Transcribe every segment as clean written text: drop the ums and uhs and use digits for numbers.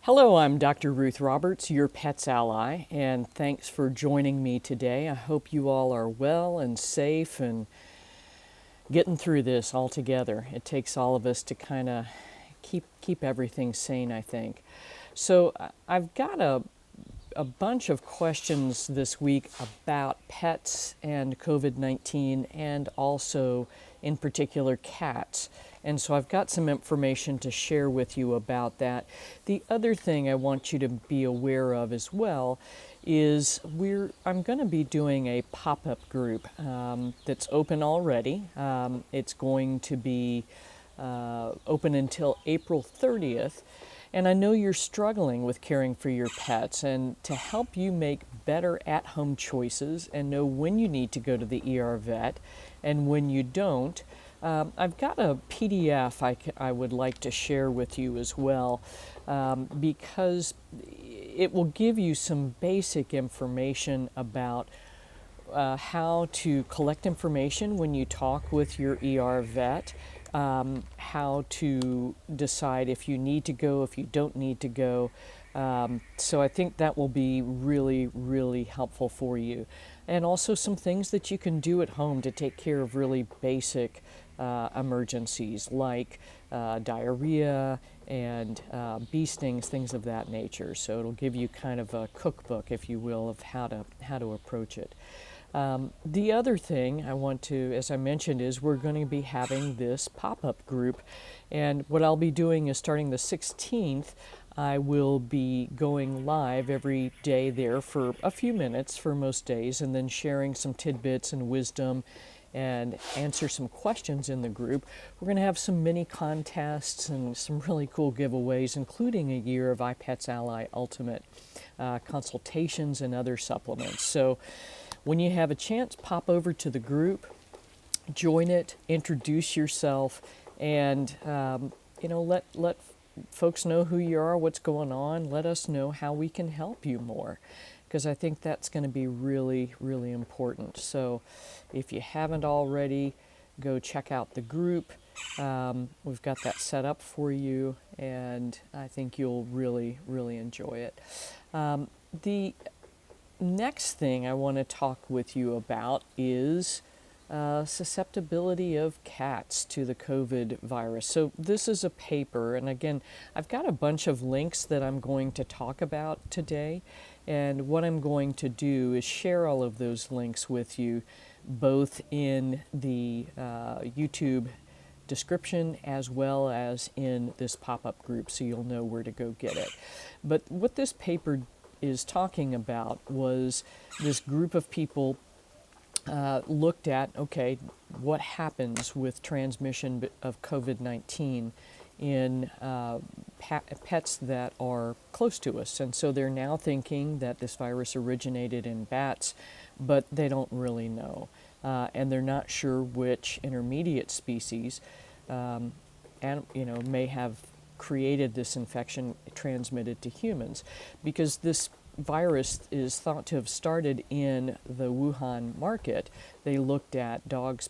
Hello, I'm Dr. Ruth Roberts, your pet's ally, and thanks for joining me today. I hope you all are well and safe and getting through this all together. It takes all of us to kind of keep everything sane, I think. So I've got a bunch of questions this week about pets and COVID-19 and also in particular cats. And so I've got some information to share with you about that. The other thing I want you to be aware of as well is I'm going to be doing a pop-up group that's open already. It's going to be open until April 30th. And I know you're struggling with caring for your pets, and to help you make better at-home choices and know when you need to go to the ER vet and when you don't, I've got a PDF I would like to share with you as well, because it will give you some basic information about how to collect information when you talk with your ER vet, how to decide if you need to go, if you don't need to go. So I think that will be really, really helpful for you. And also some things that you can do at home to take care of really basic emergencies like diarrhea and bee stings, things of that nature. So it'll give you kind of a cookbook, if you will, of how to approach it. The other thing I want to, as I mentioned, is we're going to be having this pop-up group, and what I'll be doing is starting the 16th, I will be going live every day there for a few minutes for most days, and then sharing some tidbits and wisdom and answer some questions in the group. We're going to have some mini contests and some really cool giveaways, including a year of iPets Ally Ultimate consultations and other supplements. So when you have a chance, pop over to the group, join it, introduce yourself, and let folks know who you are, what's going on. Let us know how we can help you more, because I think that's going to be really, really important. So if you haven't already, go check out the group. We've got that set up for you, and I think you'll really, really enjoy it. The next thing I want to talk with you about is susceptibility of cats to the COVID virus. So this is a paper, and again, I've got a bunch of links that I'm going to talk about today, and what I'm going to do is share all of those links with you, both in the YouTube description as well as in this pop-up group, so you'll know where to go get it. But what this paper is talking about was this group of people looked at, okay, what happens with transmission of COVID-19 in pets that are close to us. And so they're now thinking that this virus originated in bats, but they don't really know. And they're not sure which intermediate species may have created this infection transmitted to humans, because this virus is thought to have started in the Wuhan market. They looked at dogs,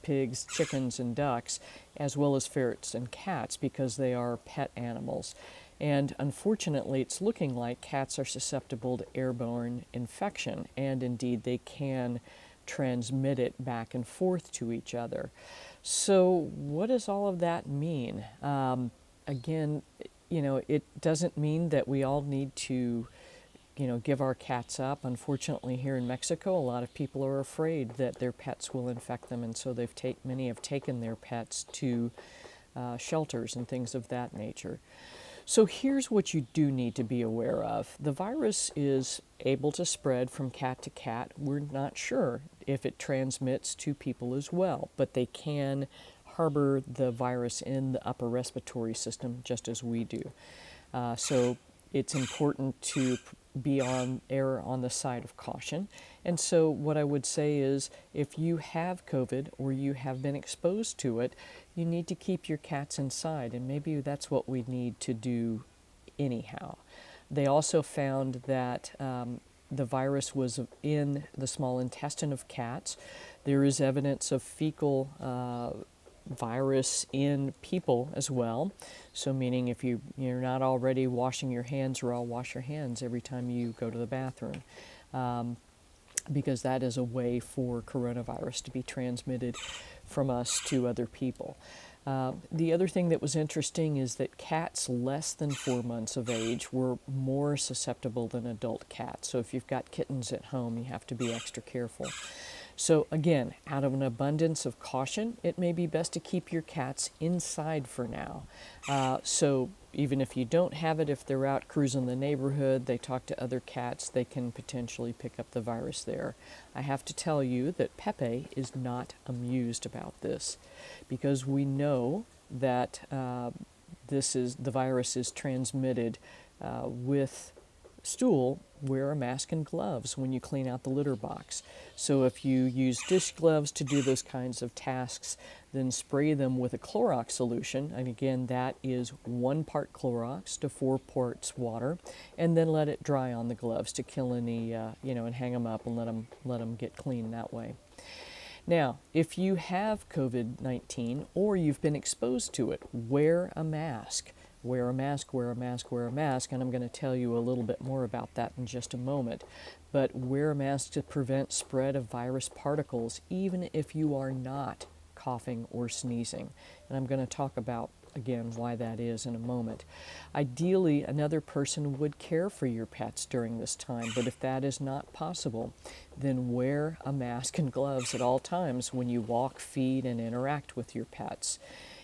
pigs, chickens, and ducks, as well as ferrets and cats, because they are pet animals. And unfortunately, it's looking like cats are susceptible to airborne infection, and indeed they can transmit it back and forth to each other. So what does all of that mean? Again, it doesn't mean that we all need to give our cats up. Unfortunately, here in Mexico, a lot of people are afraid that their pets will infect them, and so many have taken their pets to shelters and things of that nature. So here's what you do need to be aware of. The virus is able to spread from cat to cat. We're not sure if it transmits to people as well, but they can harbor the virus in the upper respiratory system just as we do. So it's important to err on the side of caution. And so what I would say is, if you have COVID or you have been exposed to it, you need to keep your cats inside, and maybe that's what we need to do anyhow. They also found that the virus was in the small intestine of cats. There is evidence of fecal virus in people as well. So meaning if you're not already washing your hands, or I'll wash your hands every time you go to the bathroom. Because that is a way for coronavirus to be transmitted from us to other people. The other thing that was interesting is that cats less than 4 months of age were more susceptible than adult cats. So if you've got kittens at home, you have to be extra careful. So again, out of an abundance of caution, it may be best to keep your cats inside for now. So even if you don't have it, if they're out cruising the neighborhood, they talk to other cats, they can potentially pick up the virus there. I have to tell you that Pepe is not amused about this, because we know that the virus is transmitted with stool. Wear a mask and gloves when you clean out the litter box. So if you use dish gloves to do those kinds of tasks, then spray them with a Clorox solution. And again, that is 1 part Clorox to 4 parts water, and then let it dry on the gloves to kill any, and hang them up and let them get clean that way. Now, if you have COVID-19 or you've been exposed to it, wear a mask. Wear a mask, wear a mask, wear a mask, and I'm going to tell you a little bit more about that in just a moment. But wear a mask to prevent spread of virus particles, even if you are not coughing or sneezing. And I'm going to talk about, again, why that is in a moment. Ideally, another person would care for your pets during this time, but if that is not possible, then wear a mask and gloves at all times when you walk, feed, and interact with your pets.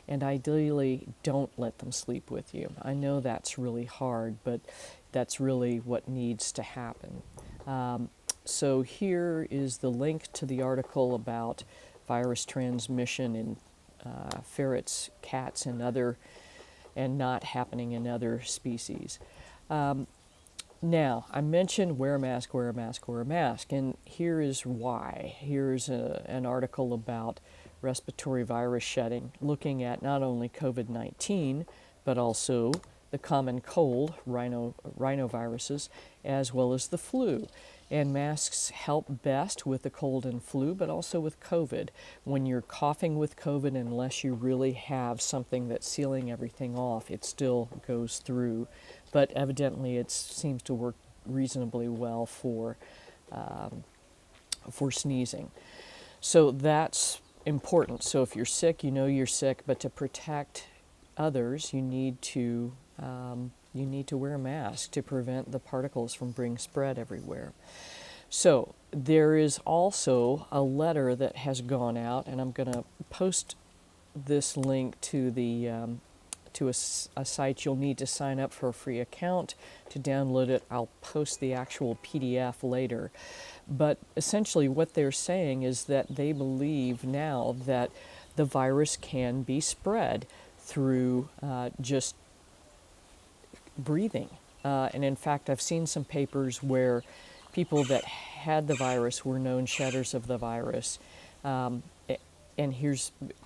And ideally, don't let them sleep with you. I know that's really hard, but that's really what needs to happen. So here is the link to the article about virus transmission in ferrets, cats, and not happening in other species. Now, I mentioned wear a mask, wear a mask, wear a mask, and here is why. Here's an article about respiratory virus shedding, looking at not only COVID-19, but also the common cold, rhinoviruses, as well as the flu. And masks help best with the cold and flu, but also with COVID. When you're coughing with COVID, unless you really have something that's sealing everything off, it still goes through. But evidently it seems to work reasonably well for sneezing. So that's important. So if you're sick, you know you're sick, but to protect others, you need to wear a mask to prevent the particles from being spread everywhere. So there is also a letter that has gone out, and I'm going to post this link to a site. You'll need to sign up for a free account to download it. I'll post the actual PDF later. But essentially what they're saying is that they believe now that the virus can be spread through just breathing. And in fact, I've seen some papers where people that had the virus were known shedders of the virus. And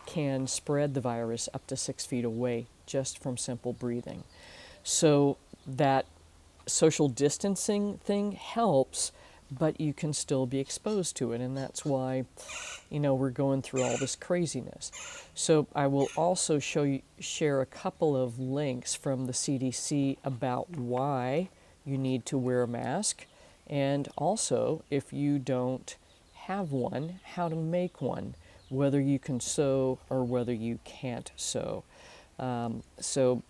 can spread the virus up to 6 feet away just from simple breathing. So that social distancing thing helps, but you can still be exposed to it, and that's why, we're going through all this craziness. So I will also share a couple of links from the CDC about why you need to wear a mask, and also, if you don't have one, how to make one, whether you can sew or whether you can't sew. So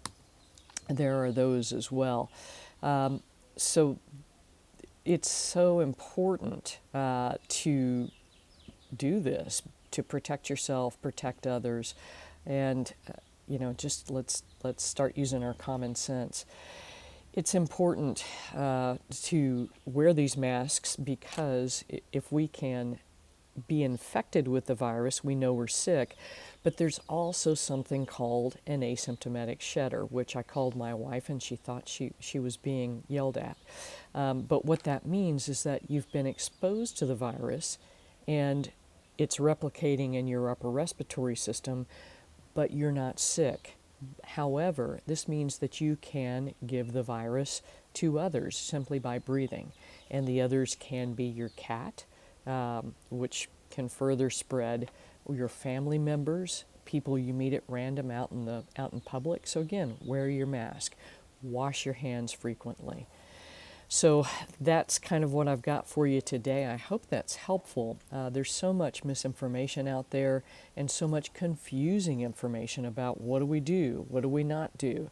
there are those as well. So it's so important to do this, to protect yourself, protect others, and just let's start using our common sense. It's important to wear these masks because if we can be infected with the virus, we know we're sick, but there's also something called an asymptomatic shedder, which I called my wife and she thought she was being yelled at. But what that means is that you've been exposed to the virus and it's replicating in your upper respiratory system, but you're not sick. However, this means that you can give the virus to others simply by breathing, and the others can be your cat, which can further spread, your family members, people you meet at random out in public. So again, wear your mask, wash your hands frequently. So that's kind of what I've got for you today. I hope that's helpful. There's so much misinformation out there and so much confusing information about what do we do, what do we not do.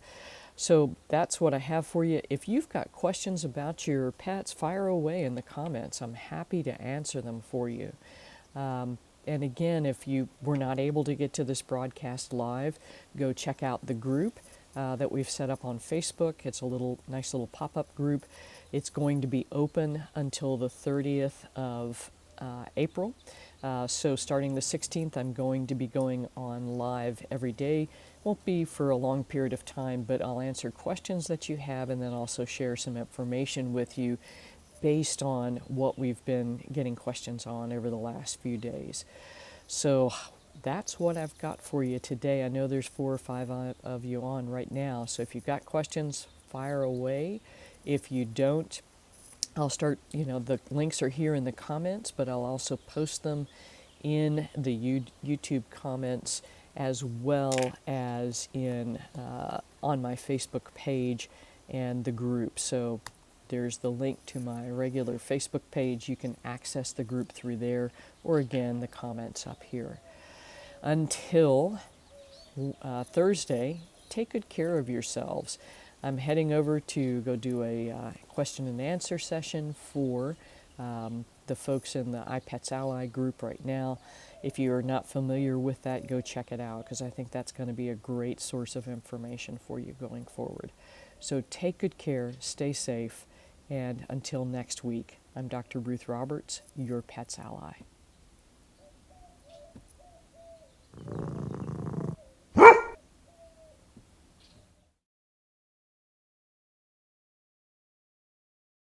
So that's what I have for you. If you've got questions about your pets, fire away in the comments. I'm happy to answer them for you. And again, if you were not able to get to this broadcast live, go check out the group that we've set up on Facebook. It's a nice little pop-up group. It's going to be open until the 30th of April. So starting the 16th, I'm going to be going on live every day. Won't be for a long period of time, but I'll answer questions that you have and then also share some information with you based on what we've been getting questions on over the last few days. So that's what I've got for you today. I know there's 4 or 5 of you on right now, so if you've got questions, fire away. If you don't, I'll start, the links are here in the comments, but I'll also post them in the YouTube comments as well as on my Facebook page and the group. So there's the link to my regular Facebook page. You can access the group through there, or again, the comments up here. Until Thursday, take good care of yourselves. I'm heading over to go do a question and answer session for the folks in the iPets Ally group right now. If you're not familiar with that, go check it out, because I think that's going to be a great source of information for you going forward. So take good care, stay safe, and until next week, I'm Dr. Ruth Roberts, your Pet's Ally.